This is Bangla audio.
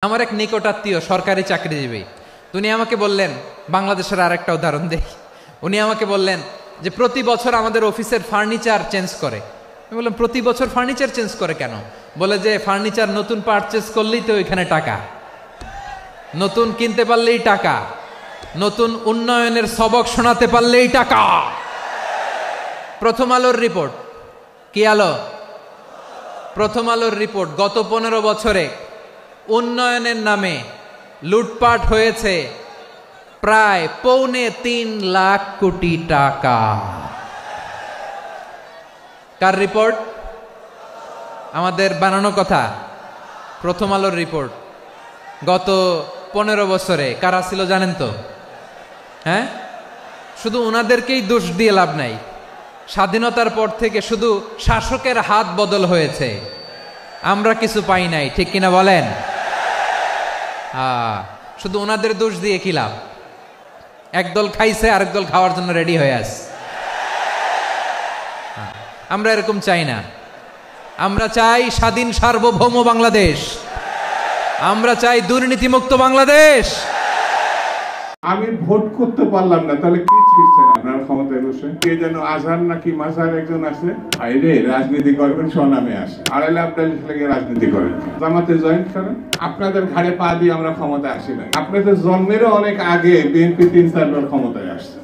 আমার এক নিকটাত্মীয় সরকারি চাকরিজীবী, উনি আমাকে বললেন, বাংলাদেশের আরেকটা উদাহরণ দেই। উনি আমাকে বললেন যে প্রতি বছর আমাদের অফিসের ফার্নিচার চেঞ্জ করে। আমি বললাম, প্রতি বছর ফার্নিচার চেঞ্জ করে কেন? বলে যে ফার্নিচার নতুন পারচেজ করলেই তো ওইখানে টাকা, নতুন কিনতে পারলেই টাকা, নতুন উন্নয়নের সবক শোনাতে পারলেই টাকা। প্রথম আলোর রিপোর্ট, কি আলো? প্রথম আলোর রিপোর্ট, গত 15 বছরে উন্নয়নের নামে লুটপাট হয়েছে প্রায় 3.25 লাখ কোটি টাকা। কার রিপোর্ট? আমাদের বানানো কথা। প্রথম আলোর রিপোর্ট। গত 15 বছরে কারা ছিল জানেন তো? হ্যাঁ, শুধু ওনাদেরকেই দোষ দিয়ে লাভ নাই। স্বাধীনতার পর থেকে শুধু শাসকের হাত বদল হয়েছে, আমরা কিছু পাই নাই, ঠিক কিনা বলেন? শুধু ওনাদের দোষ দিয়ে কি লাভ? একদল খাইছে, আরেক দল খাওয়ার জন্য রেডি হয়ে আছে। আমরা এরকম চাই না। আমরা চাই স্বাধীন সার্বভৌম বাংলাদেশ, আমরা চাই দুর্নীতিমুক্ত বাংলাদেশ। আমি ভোট করতে পারলাম না, তাহলে কি ছিড়ছেন আপনার ক্ষমতায় বসে? কে যেন আজহার নাকি মাজার একজন আছে, ভাইরে রাজনীতি করবেন স্বনামে আসে, আড়াইলে আপনার লেগে রাজনীতি করেন, জামাতে জয়েন করেন। আপনাদের ঘাড়ে পা দিয়ে আমরা ক্ষমতায় আসি না। আপনাদের জন্মেরও অনেক আগে বিএনপি 3-4 বার ক্ষমতায় আসছে।